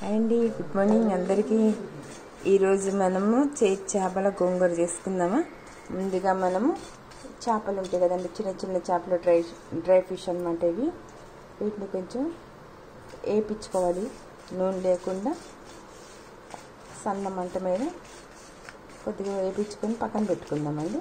అండి good morning అందరికీ. ఈరోజు మనము చేపల గోంగూర చేసుకుందామా. ముందుగా మనము చేపలు ఉంటాయి కదండి, చిన్న చిన్న చేపలు, డ్రై ఫిష్ అన్నమాట. వీటిని కొంచెం వేయించుకోవాలి, నూనె లేకుండా సన్న మంట మీద కొద్దిగా వేయించుకొని పక్కన పెట్టుకుందామండి.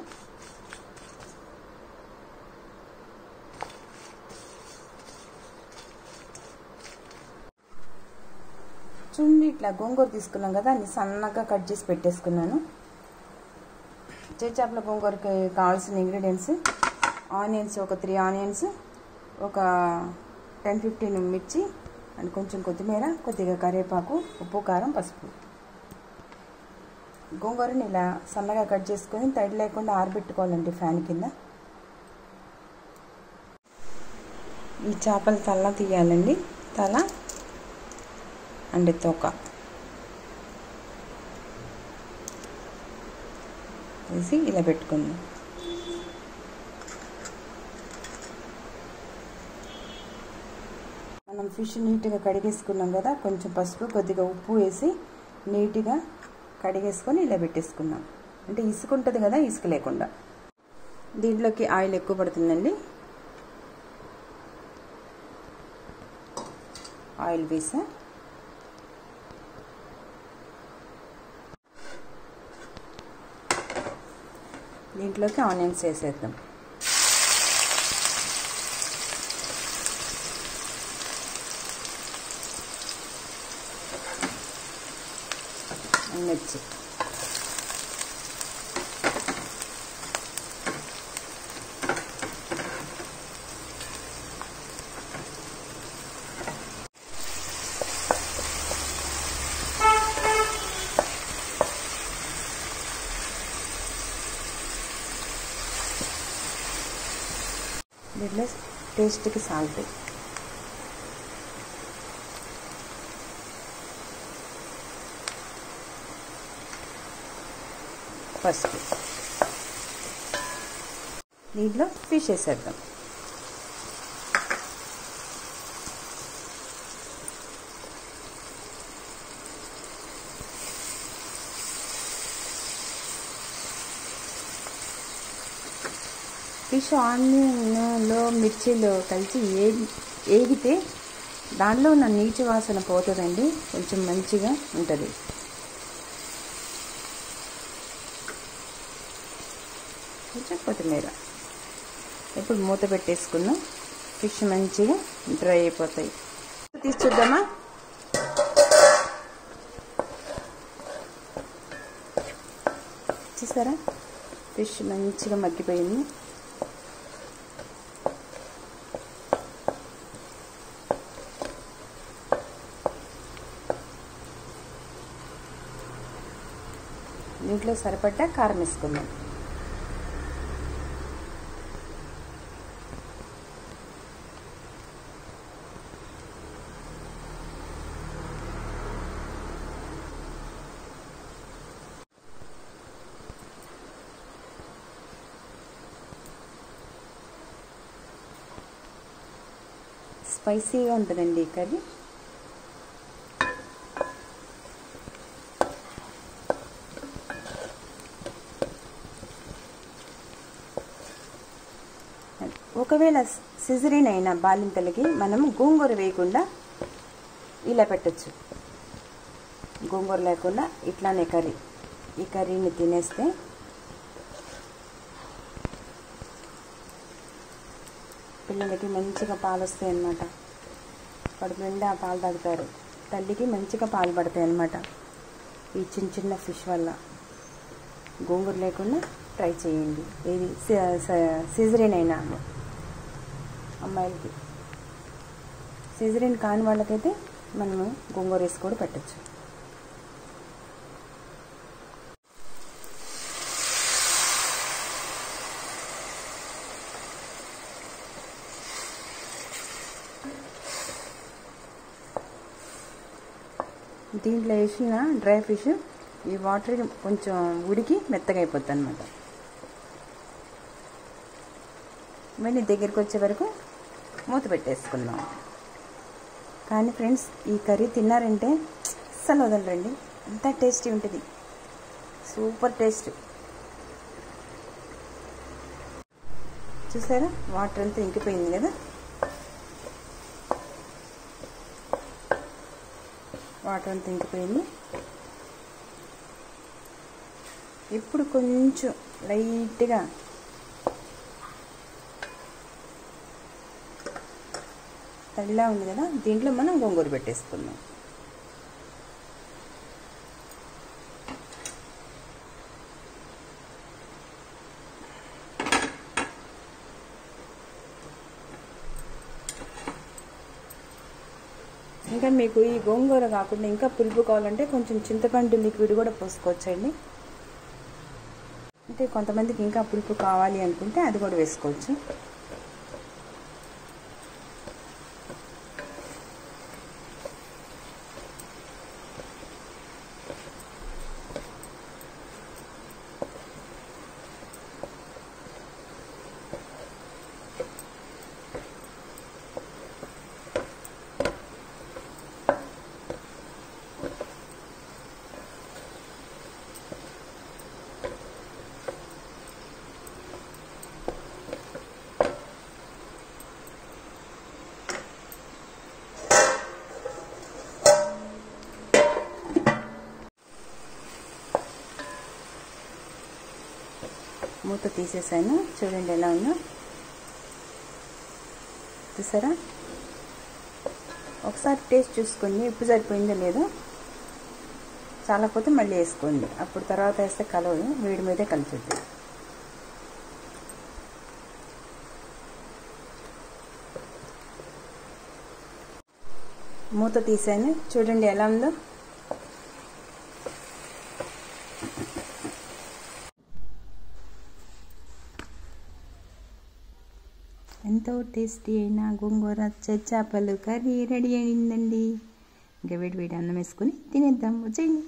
చూడండి, ఇట్లా గోంగూర తీసుకున్నాం కదా, అన్ని సన్నగా కట్ చేసి పెట్టేసుకున్నాను. చేపల గోంగూరకి కావాల్సిన ఇంగ్రీడియంట్స్: ఆనియన్స్ ఒక 3 ఆనియన్స్, ఒక 10-15 మిర్చి అండ్ కొంచెం కొత్తిమీర, కొద్దిగా కరివేపాకు, ఉప్పు, కారం, పసుపు. గోంగూరని ఇలా సన్నగా కట్ చేసుకొని తడి లేకుండా ఆరబెట్టుకోవాలండి ఫ్యాన్ కింద. ఈ చేపల తల తీయాలండి, తల అండ్ తోక వేసి ఇలా పెట్టుకుందాం. మనం ఫిష్ నీట్గా కడిగేసుకున్నాం కదా, కొంచెం పసుపు, కొద్దిగా ఉప్పు వేసి నీట్గా కడిగేసుకొని ఇలా పెట్టేసుకున్నాం. అంటే ఇసుక ఉంటుంది కదా, ఇసుక లేకుండా. దీంట్లోకి ఆయిల్ ఎక్కువ పడుతుందండి. ఆయిల్ వేసా. దీంట్లోకి ఆనియన్స్ వేసేద్దాం. మిర్చి, దీంట్లో టేస్ట్కి సాల్ట్, పసుపు. దీంట్లో ఫిష్ వేసేద్దాం. ఫిష్ ఆనియన్లో మిర్చిలో కలిసి ఏగితే దానిలో ఉన్న నీచు వాసన పోతుందండి, కొంచెం మంచిగా ఉంటుంది. కొంచెం కొత్తిమీర. ఇప్పుడు మూత పెట్టేసుకున్నాం. ఫిష్ మంచిగా డ్రై అయిపోతాయి. తీసి చూద్దామా. చూసారా, ఫిష్ మంచిగా మగ్గిపోయింది. దీంట్లో సరిపడ్డ కారం వేసుకుందాం. స్పైసీగా ఉంటుందండి ఈ కర్రీ. ఒకవేళ సిజరీన్ అయిన బాలింతలకి మనం గోంగూర వేయకుండా ఇలా పెట్టచ్చు. గోంగూర లేకుండా ఇట్లానే కర్రీ, ఈ కర్రీని తినేస్తే పిల్లలకి మంచిగా పాలు వస్తాయి అన్నమాట. కడుపు నిండా పాలు తాగుతారు. తల్లికి మంచిగా పాలు పడతాయి అన్నమాట ఈ చిన్న చిన్న ఫిష్ వల్ల. గోంగూర లేకుండా ట్రై చేయండి. ఏది సిజరీన్ అయినా అమ్మాయిలకి. సిజరీన్ కాని వాళ్ళకైతే మనము గోంగూర వేసి కూడా పెట్టచ్చు. దీంట్లో వేసిన డ్రై ఫిష్ ఈ వాటర్ కొంచెం ఉడికి మెత్తగా అయిపోతుంది అన్నమాట. ఇవన్నీ దగ్గరికి వచ్చే వరకు మూత పెట్టేసుకుందాం. కానీ ఫ్రెండ్స్ ఈ కర్రీ తిన్నారంటే అస్సలు వదలరండి, అంత టేస్టీ ఉంటుంది, సూపర్ టేస్ట్. చూసారా వాటర్ అంతా ఇంకిపోయింది కదా, వాటర్ అంతా ఇంకిపోయింది. ఇప్పుడు కొంచెం లైట్గా తడిలా ఉంది కదా, దీంట్లో మనం గోంగూర పెట్టేసుకుందాం. ఇంకా మీకు ఈ గోంగూర కాకుండా ఇంకా పులుపు కావాలంటే కొంచెం చింతపండు లిక్విడ్ కూడా పోసుకోవచ్చండి. అంటే కొంతమందికి ఇంకా పులుపు కావాలి అనుకుంటే అది కూడా వేసుకోవచ్చు. మూత తీసేసాను, చూడండి ఎలా ఉందో. చూసారా, ఒకసారి టేస్ట్ చూసుకోండి, ఉప్పు సరిపోయిందో లేదో. చాలకపోతే మళ్ళీ వేసుకోండి, అప్పుడు తర్వాత వేస్తే కలవదు, వేడి మీదే కలుపుతుంది. మూత తీసాను, చూడండి ఎలా ఉందో. ఎంతో టేస్టీ అయిన గోంగూర చేపలు కర్రీ రెడీ అయిందండి. ఇంకా వేడి వేడి అన్నం వేసుకొని తినేద్దాం, వచ్చేయండి.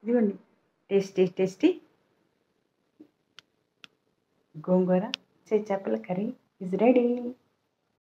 ఇదిగోండి టేస్టీ టేస్టీ గోంగూర చేపల కర్రీ ఇస్ రెడీ.